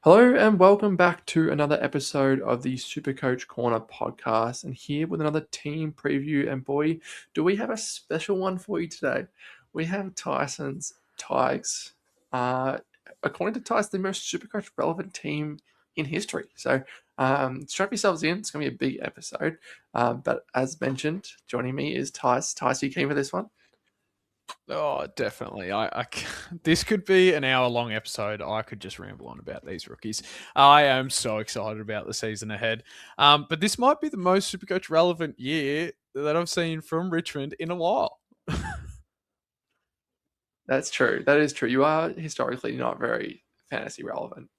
Hello and welcome back to another episode of the SuperCoach Corner podcast, and here with another team preview. And boy, do we have a special one for you today. We have Tyson's Tigers. According to Tyson, the most SuperCoach relevant team in history. So strap yourselves in. It's going to be a big episode. But as mentioned, joining me is Tice. Tice, you keen for this one? Oh, definitely. This could be an hour-long episode. I could just ramble on about these rookies. I am so excited about the season ahead. But this might be the most Supercoach relevant year that I've seen from Richmond in a while. That's true. That is true. You are historically not very fantasy relevant.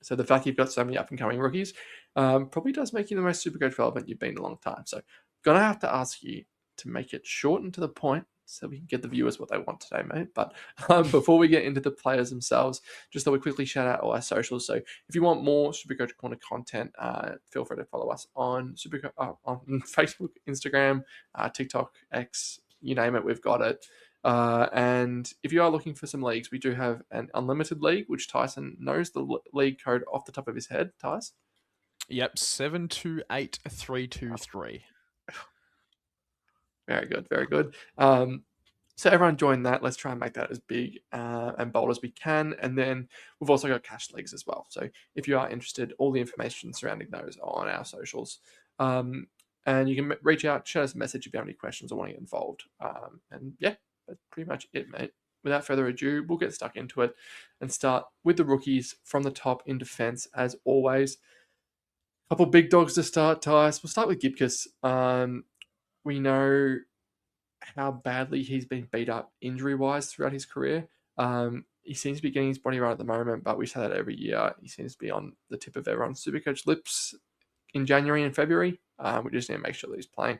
So the fact you've got so many up and coming rookies probably does make you the most Supercoach relevant you've been in a long time. So gonna have to ask you to make it short and to the point so we can get the viewers what they want today, mate. But before we get into the players themselves, just thought we'd quickly shout out all our socials. So if you want more Supercoach Corner content, feel free to follow us on on Facebook, Instagram, TikTok, X, you name it, we've got it. And if you are looking for some leagues, we do have an unlimited league, which Tyson knows the league code off the top of his head. Tyson? Yep, 728323. Very good, very good. So everyone join that. Let's try and make that as big and bold as we can. And then we've also got cash leagues as well. So if you are interested, all the information surrounding those are on our socials. And you can reach out, shoot us a message if you have any questions or want to get involved. And yeah, that's pretty much it, mate. Without further ado, we'll get stuck into it and start with the rookies from the top in defense, as always. A couple big dogs to start, Tyus. We'll start with Gibcus. We know how badly he's been beat up injury-wise throughout his career. He seems to be getting his body right at the moment, but we say that every year. He seems to be on the tip of everyone's Supercoach lips in January and February. We just need to make sure that he's playing.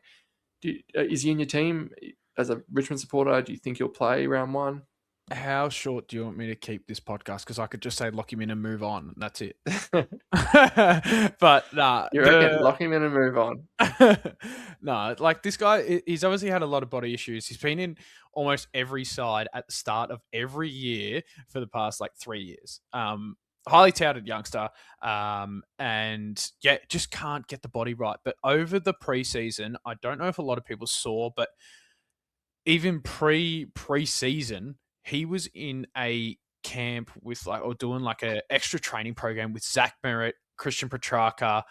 Is he in your team as a Richmond supporter? Do you think he'll play round one? How short do you want me to keep this podcast? Because I could just say lock him in and move on. And that's it. But nah, You reckon lock him in and move on? No, like this guy, he's obviously had a lot of body issues. He's been in almost every side at the start of every year for the past like 3 years. Highly touted youngster, and yeah, just can't get the body right. But over the preseason, I don't know if a lot of people saw, but even preseason, he was in a camp with like, or doing like a extra training program with Zach Merritt, Christian Petrarca.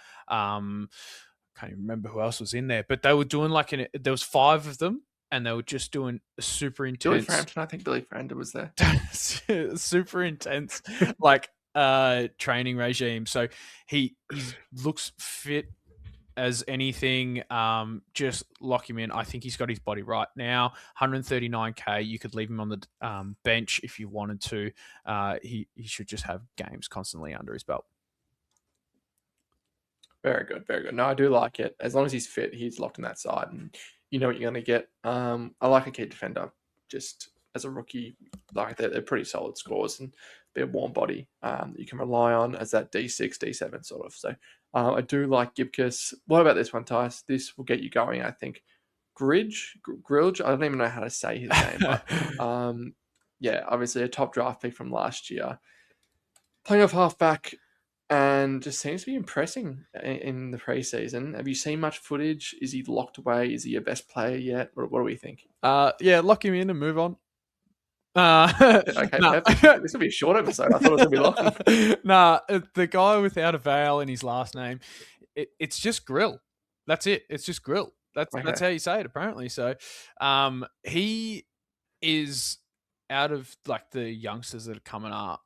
Can't even remember who else was in there, but they were doing like there was 5 of them, and they were just doing a super intense. Billy Frampton, I think Billy Frampton was there. Super intense, like training regime. So he looks fit as anything. Just lock him in. I think he's got his body right now. 139k. You could leave him on the bench if you wanted to. He should just have games constantly under his belt. Very good, very good. No, I do like it. As long as he's fit, he's locked in that side, and you know what you're going to get. I like a key defender. Just as a rookie, like they're pretty solid scores and be a warm body that you can rely on as that D6, D7 sort of. So I do like Gibcus. What about this one, Tice? This will get you going, I think. Grilge. I don't even know how to say his name, but yeah, obviously a top draft pick from last year. Playing off halfback, and just seems to be impressing in the preseason. Have you seen much footage? Is he locked away? Is he your best player yet? What do we think? Yeah, lock him in and move on. Okay, perfect. This will be a short episode. I thought it was going to be long. Nah, the guy without a vowel in his last name, it's just Grill. That's it. It's just Grill. That's how you say it, apparently. So he is, out of like the youngsters that are coming up,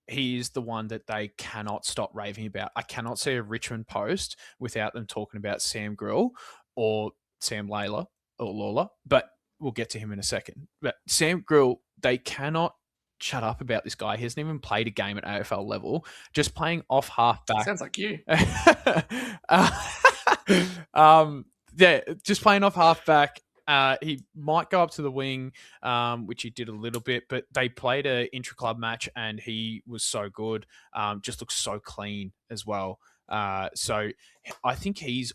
he is the one that they cannot stop raving about. I cannot see a Richmond post without them talking about Sam Grill or Sam LALOR or Lawler, but we'll get to him in a second. But Sam Grill, they cannot shut up about this guy. He hasn't even played a game at AFL level, just playing off halfback. Sounds like you. Yeah, just playing off halfback. He might go up to the wing, which he did a little bit, but they played an intra-club match and he was so good. Just looks so clean as well. So I think he's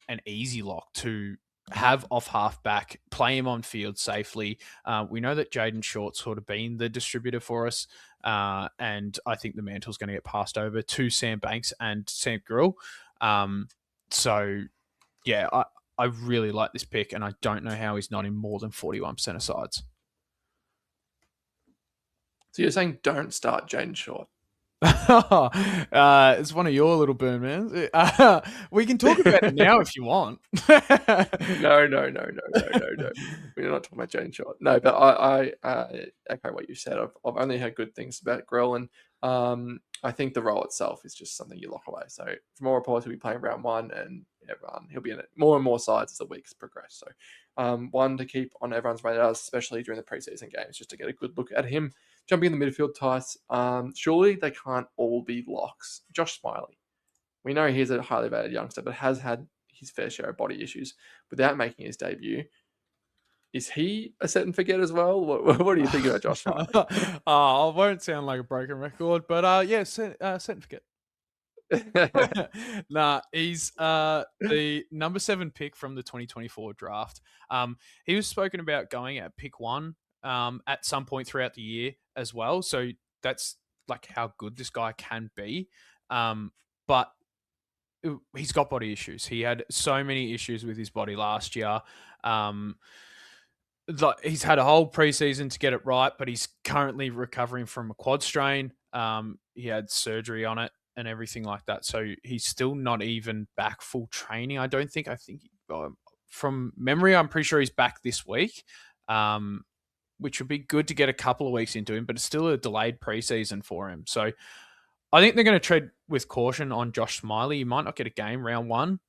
an easy lock to have off halfback, play him on field safely. We know that Jaden Short's sort of been the distributor for us, and I think the mantle's going to get passed over to Sam Banks and Sam Grill. So, yeah, I really like this pick, and I don't know how he's not in more than 41% of sides. So you're saying don't start Jaden Short? It's one of your little burn mans. We can talk about it now if you want. No. We're not talking about Jaden Short. No, but I echo what you said. I've only heard good things about Grill, and I think the role itself is just something you lock away. So from all reports, he'll be playing round one, and he'll be in it more and more sides as the weeks progress. So one to keep on everyone's radars, especially during the preseason games, just to get a good look at him. Jumping in the midfield, Tice. Surely they can't all be locks. Josh Smiley. We know he's a highly rated youngster, but has had his fair share of body issues without making his debut. Is he a set and forget as well? What do you think about Josh Smiley? I won't sound like a broken record, but yeah, set and forget. Nah, he's the number 7 pick from the 2024 draft. He was spoken about going at pick 1 at some point throughout the year as well. So that's like how good this guy can be. But he's got body issues. He had so many issues with his body last year. He's had a whole preseason to get it right, but he's currently recovering from a quad strain. He had surgery on it and everything like that. So he's still not even back full training. I think from memory, I'm pretty sure he's back this week, which would be good to get a couple of weeks into him, but it's still a delayed preseason for him. So I think they're going to tread with caution on Josh Smiley. He might not get a game round 1,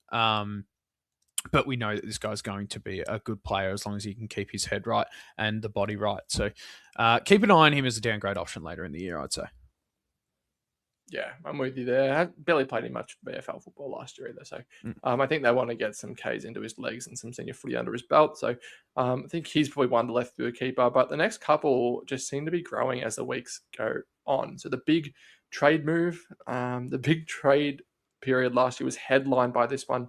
but we know that this guy's going to be a good player as long as he can keep his head right and the body right. So keep an eye on him as a downgrade option later in the year, I'd say. Yeah, I'm with you there. I barely played him much VFL football last year either. So I think they want to get some Ks into his legs and some senior footy under his belt. So I think he's probably one left through a keeper. But the next couple just seem to be growing as the weeks go on. So the big trade move, the big trade period last year was headlined by this one.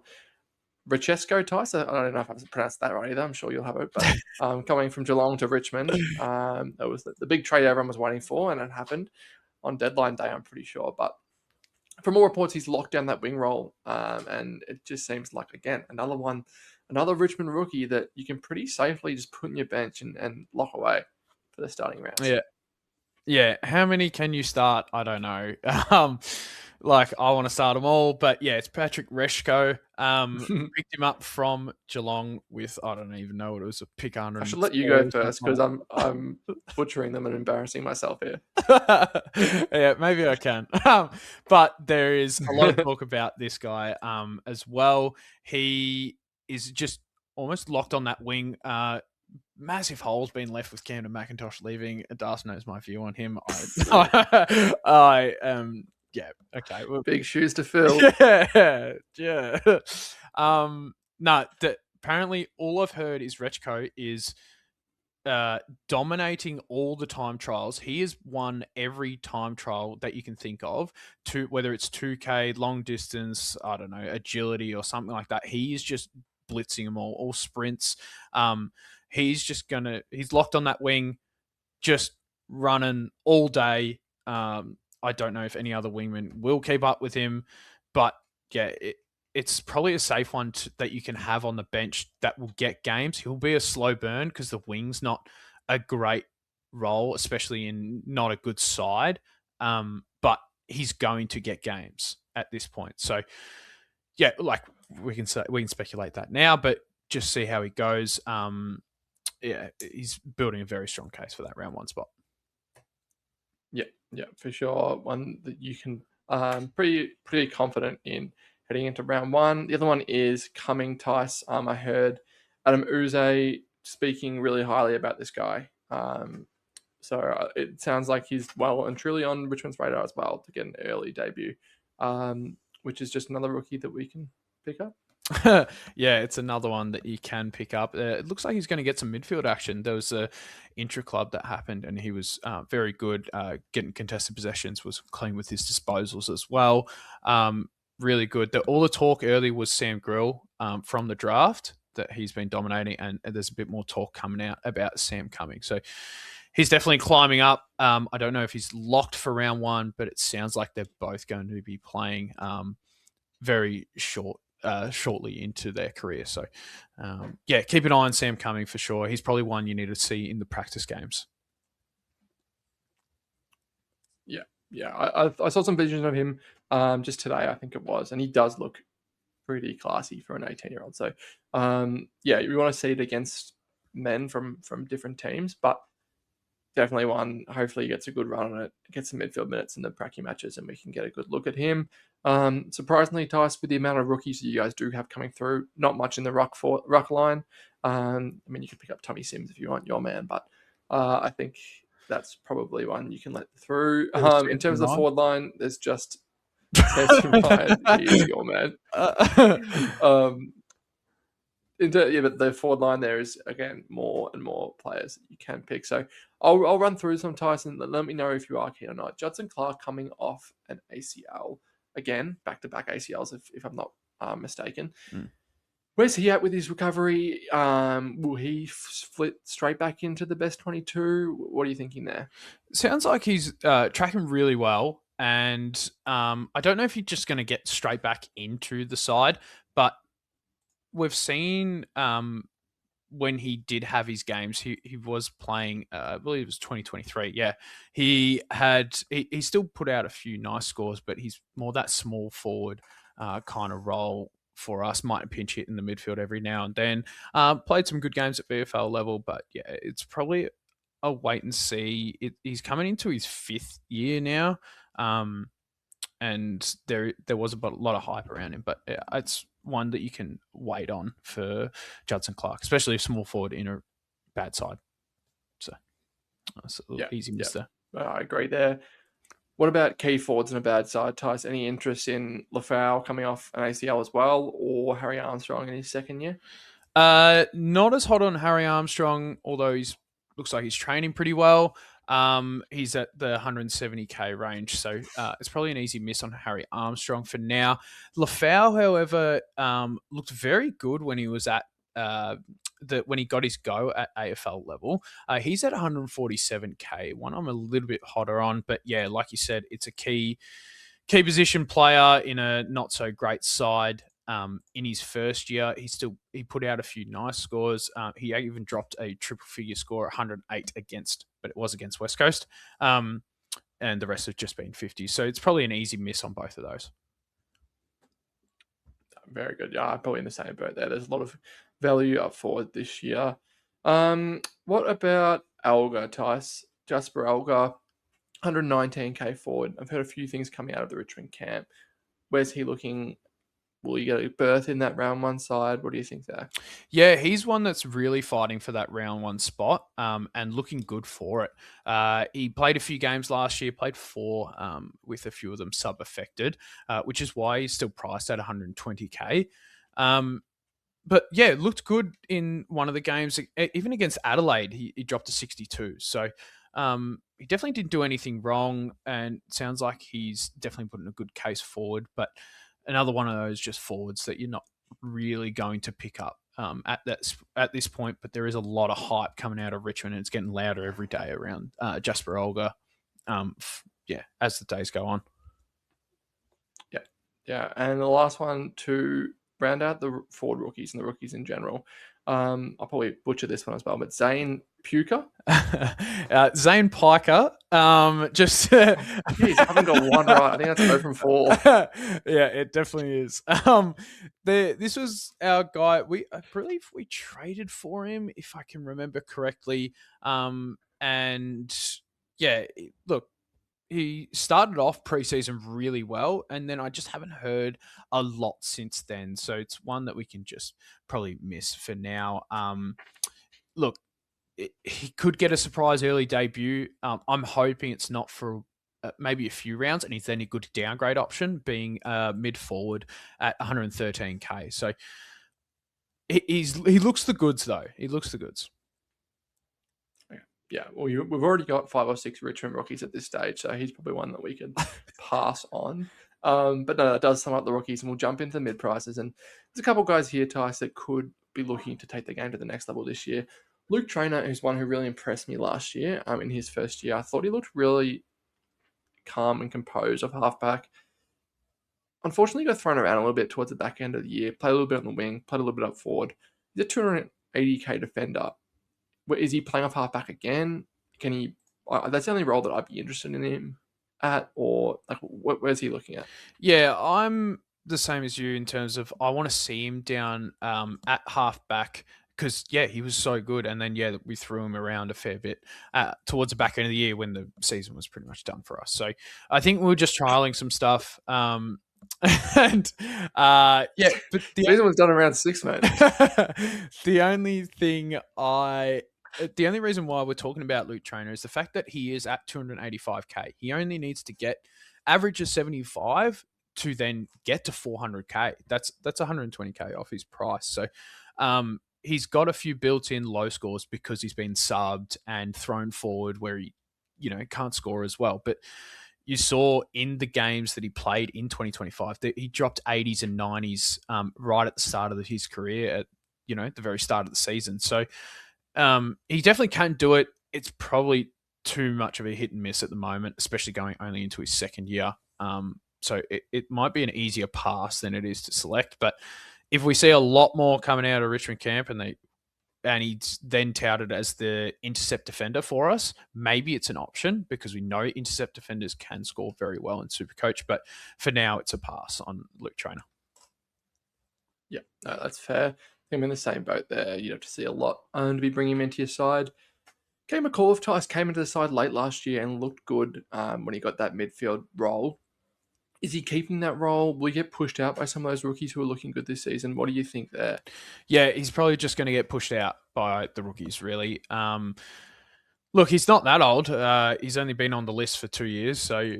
Richesco Tice, I don't know if I've pronounced that right either. I'm sure you'll have it. But coming from Geelong to Richmond, that was the big trade everyone was waiting for, and it happened on deadline day, I'm pretty sure. But from all reports, he's locked down that wing role, and it just seems like, again, another Richmond rookie that you can pretty safely just put in your bench and lock away for the starting rounds. Yeah. How many can you start? I don't know. I want to start them all, but yeah, it's Patrick Reshko. Picked him up from Geelong with, I don't even know what it was, a pick 100. I should let you go first because I'm butchering them and embarrassing myself here. Yeah, maybe I can. But there is a lot of talk about this guy as well. He is just almost locked on that wing. Massive holes being left with Camden McIntosh leaving. Darcy knows my view on him. Yeah, okay. Well, big shoes to fill. Yeah. Apparently all I've heard is Rechko is dominating all the time trials. He has won every time trial that you can think of, whether it's 2K, long distance, I don't know, agility or something like that. He's just blitzing them all sprints. He's locked on that wing, just running all day. I don't know if any other wingman will keep up with him, but yeah, it's probably a safe one that you can have on the bench that will get games. He'll be a slow burn because the wing's not a great role, especially in not a good side, but he's going to get games at this point. So yeah, like we can speculate that now, but just see how he goes. Yeah, he's building a very strong case for that round 1 spot. Yeah, for sure. One that you can pretty confident in heading into round 1. The other one is Coming Tice. I heard Adam Uze speaking really highly about this guy. So it sounds like he's well and truly on Richmond's radar as well to get an early debut, which is just another rookie that we can pick up. Yeah, it's another one that you can pick up. It looks like he's going to get some midfield action. There was a intra-club that happened, and he was very good getting contested possessions, was clean with his disposals as well. Really good. All the talk early was Sam Grill from the draft. that he's been dominating, and there's a bit more talk coming out about Sam coming. So he's definitely climbing up. I don't know if he's locked for round 1, but it sounds like they're both going to be playing very shortly into their career. So, yeah, keep an eye on Sam Cumming for sure. He's probably one you need to see in the practice games. Yeah, I saw some visions of him just today, I think it was, and he does look pretty classy for an 18-year-old. So, yeah, we want to see it against men from different teams, but definitely one. Hopefully, he gets a good run on it, gets some midfield minutes in the pracky matches, and we can get a good look at him. Surprisingly, Tice, with the amount of rookies that you guys do have coming through, not much in the ruck line. I mean, you can pick up Tommy Sims if you want, your man, but I think that's probably one you can let through. In terms of the forward line, there's just Ryan, he is your man. But the forward line there is, again, more and more players that you can pick. So I'll run through some, Tyson. Let me know if you are keen or not. Judson Clark coming off an ACL. Again, back-to-back ACLs, if I'm not mistaken. Where's he at with his recovery? Will he flit straight back into the best 22? What are you thinking there? Sounds like he's tracking really well. And I don't know if he's just going to get straight back into the side, but we've seen when he did have his games, he was playing, I believe it was 2023. Yeah, he still put out a few nice scores, but he's more that small forward kind of role for us. Might pinch hit in the midfield every now and then. Played some good games at VFL level, but yeah, it's probably a wait and see. He's coming into his 5th year now. And there was a lot of hype around him, but yeah, it's one that you can wait on for Judson Clark, especially if small forward in a bad side. So that's a little easy miss there. I agree there. What about key forwards in a bad side, Tice? Any interest in Lafau coming off an ACL as well, or Harry Armstrong in his 2nd year? Not as hot on Harry Armstrong, although looks like he's training pretty well. He's at the 170k range, so it's probably an easy miss on Harry Armstrong for now. Lafau, however, looked very good when he was at when he got his go at AFL level. He's at 147k, one I'm a little bit hotter on, but yeah, like you said, it's a key position player in a not so great side. In his 1st year, he put out a few nice scores. He even dropped a triple figure score, 108 but it was against West Coast. And the rest have just been 50. So it's probably an easy miss on both of those. Very good. Yeah, I'm probably in the same boat there. There's a lot of value up forward this year. What about Alga, Tice? Jasper Alga, 119k forward. I've heard a few things coming out of the Richmond camp. Where's he looking? Will you get a berth in that round 1 side? What do you think there? Yeah, he's one that's really fighting for that round 1 spot and looking good for it. He played a few games last year, played 4 with a few of them sub-affected, which is why he's still priced at 120k. But yeah, looked good in one of the games. Even against Adelaide, he dropped to 62. So he definitely didn't do anything wrong, and it sounds like he's definitely putting a good case forward. But another one of those just forwards that you're not really going to pick up at this point. But there is a lot of hype coming out of Richmond, and it's getting louder every day around Jasper Olga. As the days go on. Yeah, and the last one to round out the forward rookies and the rookies in general. I'll probably butcher this one as well, but Zane Puka. Zane Piker. Jeez, I haven't got one right. I think that's 0 from 4. Yeah, it definitely is. This was our guy. I believe we traded for him, if I can remember correctly. And yeah, look, he started off preseason really well, and then I just haven't heard a lot since then. So it's one that we can just probably miss for now. Look, he could get a surprise early debut. I'm hoping it's not for maybe a few rounds, and he's then a good downgrade option, being mid forward at 113k. So he looks the goods though. He looks the goods. Yeah, well, we've already got 5 or 6 Richmond rookies at this stage, so he's probably one that we could pass on. But no, that does sum up the rookies, and we'll jump into the mid prices. And there's a couple guys here, Tice, that could be looking to take the game to the next level this year. Luke Traynor is one who really impressed me last year. In his first year, I thought he looked really calm and composed of halfback. Unfortunately, got thrown around a little bit towards the back end of the year. Played a little bit on the wing, played a little bit up forward. He's a 280k defender. Is he playing off halfback again? Can he? That's the only role that I'd be interested in him at, or like, where's he looking at? Yeah, I'm the same as you in terms of I want to see him down at halfback because he was so good, and then we threw him around a fair bit towards the back end of the year when the season was pretty much done for us. So I think we were just trialing some stuff. And but the season was done around 6, mate. The only reason why we're talking about Luke Traynor is the fact that he is at 285k. He only needs to get average of 75 to then get to 400k. That's 120k off his price. So he's got a few built-in low scores because he's been subbed and thrown forward where he can't score as well. But you saw in the games that he played in 2025 that he dropped 80s and 90s right at the start of his career at the very start of the season. So he definitely can do it. It's probably too much of a hit and miss at the moment, especially going only into his second year. So it might be an easier pass than it is to select. But if we see a lot more coming out of Richmond camp and he's then touted as the intercept defender for us, maybe it's an option because we know intercept defenders can score very well in SuperCoach. But for now, it's a pass on Luke Traynor. Yeah, no, that's fair. I'm in the same boat there. You'd have to see a lot to be bringing him into your side. Kane McAuliffe came into the side late last year and looked good when he got that midfield role. Is he keeping that role? Will he get pushed out by some of those rookies who are looking good this season? What do you think there? Yeah, he's probably just going to get pushed out by the rookies, really. Look, he's not that old. He's only been on the list for 2 years. So,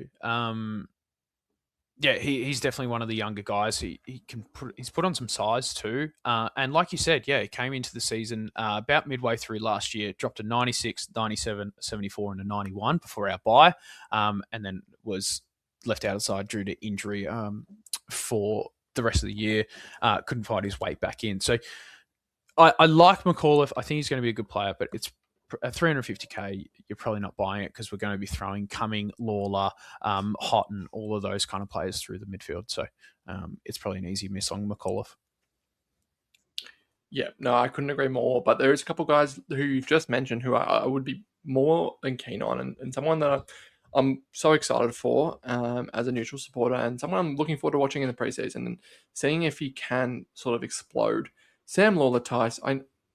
he's definitely one of the younger guys. He's put on some size too. And like you said, he came into the season about midway through last year, dropped a 96, 97, 74, and a 91 before our bye, and then was left outside due to injury for the rest of the year. Couldn't find his way back in. So I like McAuliffe. I think he's going to be a good player, but it's at 350k, you're probably not buying it because we're going to be throwing Cumming, LALOR, Hot, and all of those kind of players through the midfield. So it's probably an easy miss on McAuliffe. Yeah, no, I couldn't agree more. But there's a couple guys who you've just mentioned who I would be more than keen on, and someone that I'm so excited for as a neutral supporter, and someone I'm looking forward to watching in the preseason and seeing if he can sort of explode. Sam Lawler-Tice,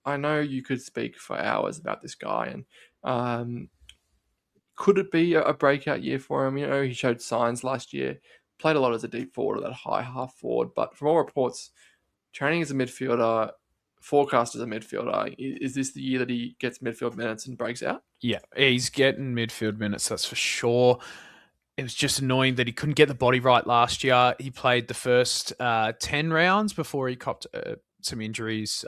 I know you could speak for hours about this guy, and could it be a breakout year for him? He showed signs last year, played a lot as a deep forward or that high half forward, but from all reports, training as a midfielder, forecast as a midfielder, is this the year that he gets midfield minutes and breaks out? Yeah, he's getting midfield minutes, that's for sure. It was just annoying that he couldn't get the body right last year. He played the first 10 rounds before he copped some injuries.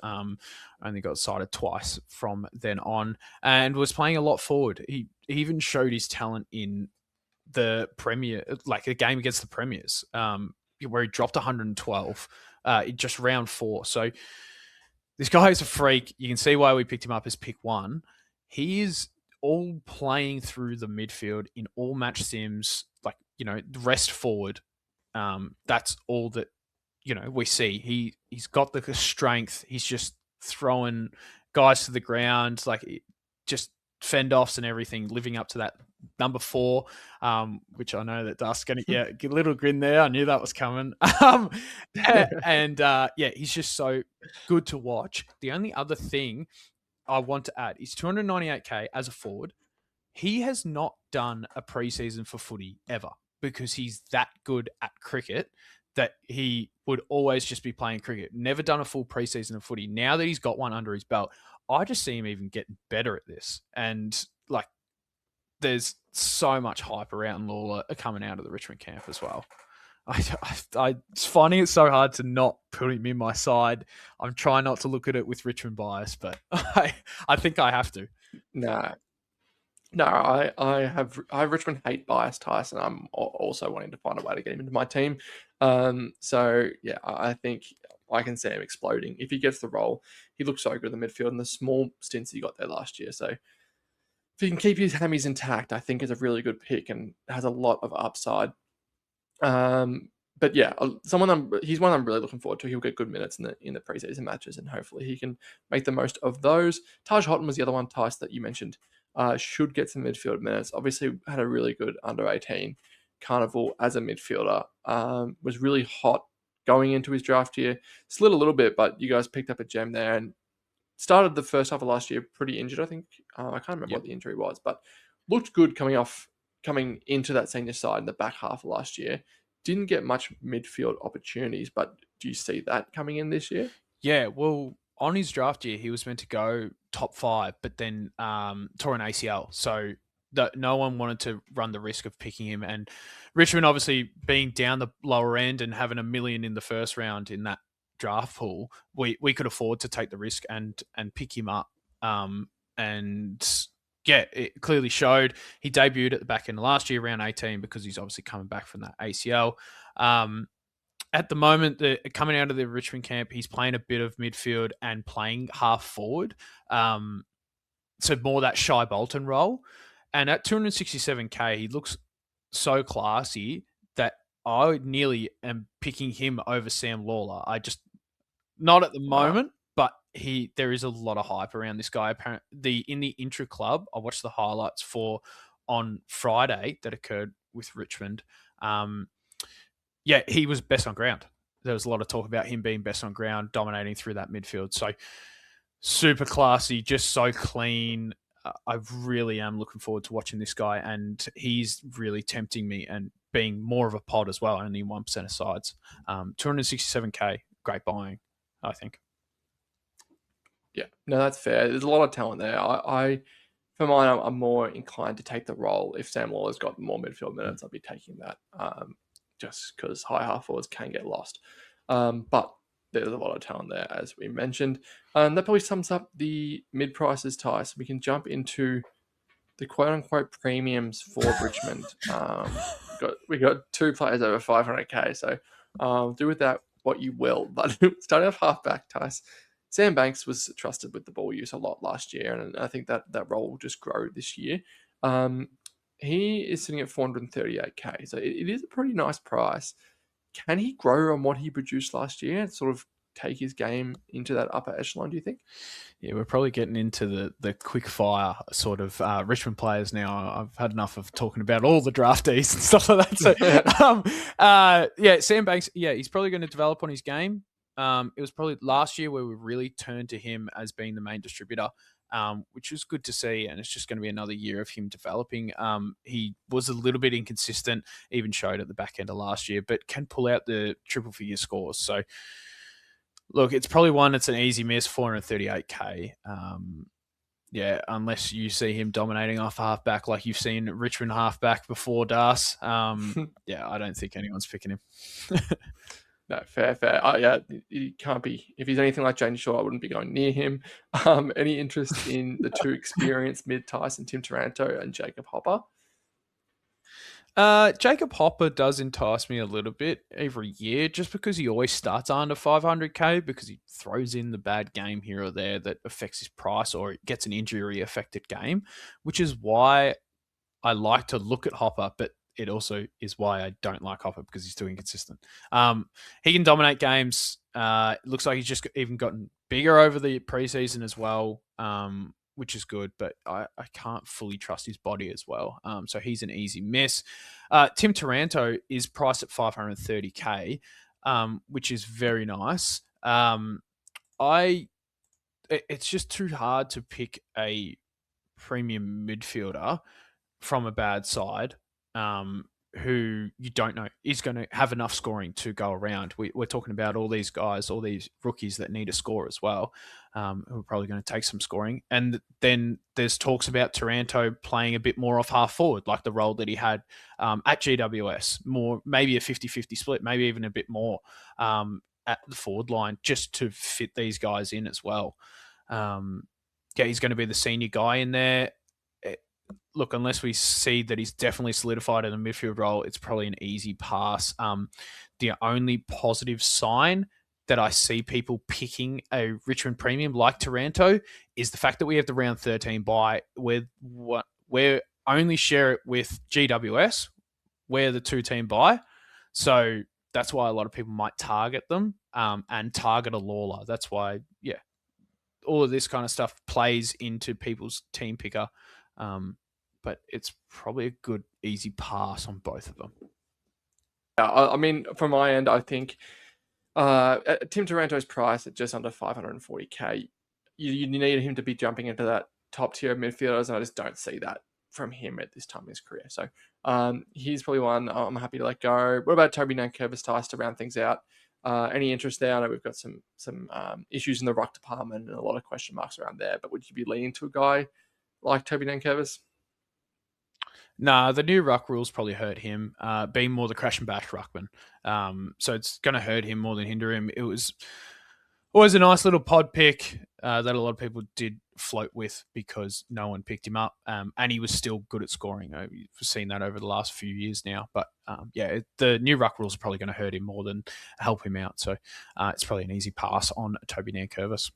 Only got cited twice from then on and was playing a lot forward. He even showed his talent in the Premier, like a game against the Premiers, where he dropped 112 in just round 4. So this guy is a freak. You can see why we picked him up as pick 1. He is all playing through the midfield in all match sims, like, rest forward. That's all that, we see. He's got the strength. He's just throwing guys to the ground, like just fend-offs and everything, living up to that number 4, which I know that Dust's going to get a little grin there. I knew that was coming. He's just so good to watch. The only other thing I want to add is 298k as a forward. He has not done a preseason for footy ever because he's that good at cricket that he would always just be playing cricket. Never done a full preseason of footy. Now that he's got one under his belt, I just see him even getting better at this. And there's so much hype around Lawler coming out of the Richmond camp as well. It's finding it so hard to not put him in my side. I'm trying not to look at it with Richmond bias, but I think I have to. No, I have Richmond hate bias, Tyson. I'm also wanting to find a way to get him into my team. I think I can see him exploding. If he gets the role, he looks so good in the midfield and the small stints he got there last year. So if he can keep his hammies intact, I think is a really good pick and has a lot of upside. But yeah, he's one I'm really looking forward to. He'll get good minutes in the preseason matches, and hopefully he can make the most of those. Taj Houghton was the other one, Tice, that you mentioned. Should get some midfield minutes. Obviously, had a really good under 18 carnival as a midfielder. Was really hot going into his draft year. Slid a little bit, but you guys picked up a gem there and started the first half of last year pretty injured. I think I can't remember what the injury was, but looked good coming into that senior side in the back half of last year. Didn't get much midfield opportunities, but do you see that coming in this year? Yeah, well, on his draft year, he was meant to go top 5, but then tore an ACL. So no one wanted to run the risk of picking him. And Richmond, obviously, being down the lower end and having $1 million in the first round in that draft pool, we could afford to take the risk and pick him up. And yeah, it clearly showed. He debuted at the back end of last year, around 18, because he's obviously coming back from that ACL. At the moment, coming out of the Richmond camp, he's playing a bit of midfield and playing half forward. So more that Shai Bolton role. And at 267K, he looks so classy that I nearly am picking him over Sam LALOR. I just, not at the moment, but there is a lot of hype around this guy. Apparently, in the intra club, I watched the highlights on Friday that occurred with Richmond. Yeah, he was best on ground. There was a lot of talk about him being best on ground, dominating through that midfield. So super classy, just so clean. I really am looking forward to watching this guy, and he's really tempting me and being more of a pod as well, only 1% of sides. 267K, great buying, I think. Yeah, no, that's fair. There's a lot of talent there. For mine, I'm more inclined to take the role. If Sam LALOR's got more midfield minutes, I'll be taking that. Just because high half forwards can get lost. But there's a lot of talent there, as we mentioned. And that probably sums up the mid prices, Ty. So we can jump into the quote unquote premiums for Richmond. We got 2 players over 500k. So do with that what you will. But starting off halfback, Tice. Sam Banks was trusted with the ball use a lot last year, and I think that role will just grow this year. He is sitting at 438k, so it is a pretty nice price. Can he grow on what he produced last year and sort of take his game into that upper echelon, do you think? Yeah, we're probably getting into the quick fire sort of Richmond players now. I've had enough of talking about all the draftees and stuff like that. So, Sam Banks, he's probably going to develop on his game. It was probably last year where we really turned to him as being the main distributor, which was good to see. And it's just going to be another year of him developing. He was a little bit inconsistent, even showed at the back end of last year, but can pull out the triple figure scores. So, look, it's probably one that's an easy miss, 438k. Unless you see him dominating off halfback like you've seen Richmond halfback before Das. I don't think anyone's picking him. No, fair. He can't be. If he's anything like Jaden Shaw, I wouldn't be going near him. Any interest in the 2 experienced mid-Tyson, Tim Taranto and Jacob Hopper? Jacob Hopper does entice me a little bit every year, just because he always starts under 500k, because he throws in the bad game here or there that affects his price, or it gets an injury-affected game, which is why I like to look at Hopper, but it also is why I don't like Hopper, because he's too inconsistent. He can dominate games. It looks like he's just even gotten bigger over the preseason as well, which is good, but I can't fully trust his body as well. So he's an easy miss. Tim Taranto is priced at 530k, which is very nice. It's just too hard to pick a premium midfielder from a bad side, who you don't know is going to have enough scoring to go around. We're talking about all these guys, all these rookies that need a score as well, who are probably going to take some scoring. And then there's talks about Taranto playing a bit more off half forward, like the role that he had at GWS, more maybe a 50-50 split, maybe even a bit more at the forward line, just to fit these guys in as well. He's going to be the senior guy in there. Look, unless we see that he's definitely solidified in a midfield role, it's probably an easy pass. The only positive sign that I see people picking a Richmond premium like Taranto is the fact that we have the round 13 bye. We're only share it with GWS. We're the 2-team bye. So that's why a lot of people might target them and target a LALOR. That's why, yeah, all of this kind of stuff plays into people's team picker. But it's probably a good, easy pass on both of them. Yeah, I mean, from my end, I think Tim Taranto's price at just under 540k, you need him to be jumping into that top tier of midfielders, and I just don't see that from him at this time in his career. So he's probably one I'm happy to let go. What about Toby Nankervis to round things out? Any interest there? I know we've got some issues in the ruck department and a lot of question marks around there, but would you be leaning to a guy like Toby Nankervis? Nah, the new ruck rules probably hurt him, being more the crash and bash ruckman. So it's going to hurt him more than hinder him. It was always a nice little pod pick that a lot of people did float with because no one picked him up, and he was still good at scoring. We've seen that over the last few years now. But the new ruck rules are probably going to hurt him more than help him out. So it's probably an easy pass on Toby Nankervis.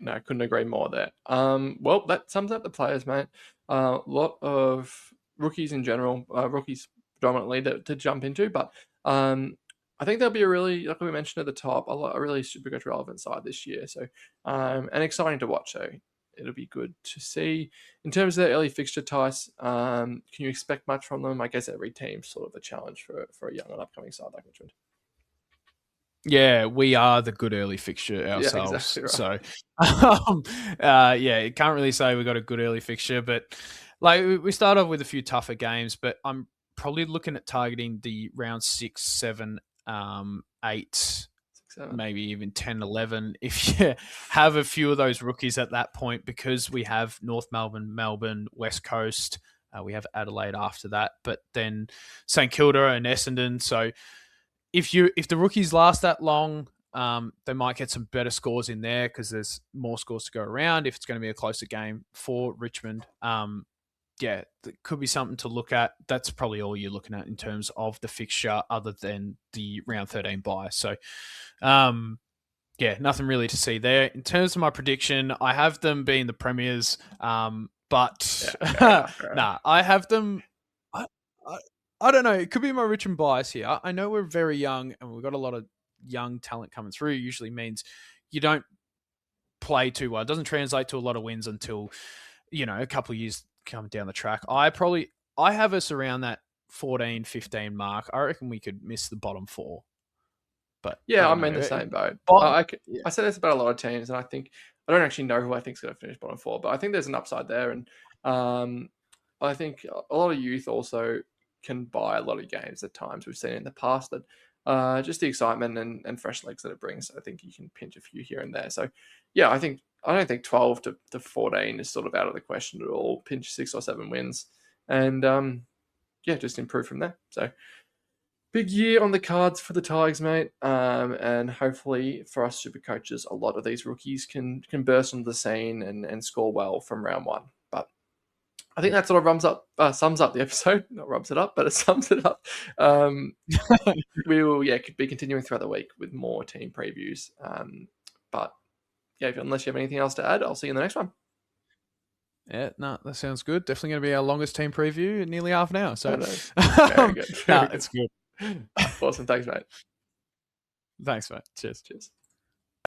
No, couldn't agree more there. Well, that sums up the players, mate. A lot of rookies in general, rookies predominantly to jump into, but I think there'll be a really, like we mentioned at the top, a really SuperCoach relevant side this year. So, and exciting to watch. So it'll be good to see. In terms of the early fixture, Tice, can you expect much from them? I guess every team's sort of a challenge for a young and upcoming side like Richmond. Yeah, we are the good early fixture ourselves. Yeah, exactly right. So, you can't really say we got a good early fixture, but like we start off with a few tougher games, but I'm probably looking at targeting the round 6, 7, 8, 6, 7. Maybe even 10, 11. If you have a few of those rookies at that point, because we have North Melbourne, Melbourne, West Coast, we have Adelaide after that, but then St Kilda and Essendon. So if the rookies last that long, they might get some better scores in there because there's more scores to go around if it's going to be a closer game for Richmond. That could be something to look at. That's probably all you're looking at in terms of the fixture other than the round 13 bye. So, nothing really to see there. In terms of my prediction, I have them being the premiers, but I have them... I don't know. It could be my Richmond bias here. I know we're very young and we've got a lot of young talent coming through. Usually means you don't play too well. It doesn't translate to a lot of wins until, a couple of years coming down the track. I have us around that 14, 15 mark. I reckon we could miss the bottom 4. But yeah, I'm in the same boat. I say this about a lot of teams, and I don't actually know who I think is going to finish bottom 4, but I think there's an upside there. And I think a lot of youth also can buy a lot of games at times. We've seen in the past that just the excitement and fresh legs that it brings, I think you can pinch a few here and there. So yeah, I don't think 12 to 14 is sort of out of the question at all. Pinch 6 or 7 wins and just improve from there. So big year on the cards for the Tigers, mate. And hopefully for us super coaches, a lot of these rookies can burst onto the scene and score well from round 1. But I think that sort of sums up the episode. Not rubs it up, but it sums it up. We will, be continuing throughout the week with more team previews. But unless you have anything else to add, I'll see you in the next one. Yeah, no, that sounds good. Definitely going to be our longest team preview in nearly half an hour. So very good. It's good. Awesome. Thanks, mate. Thanks, mate. Cheers.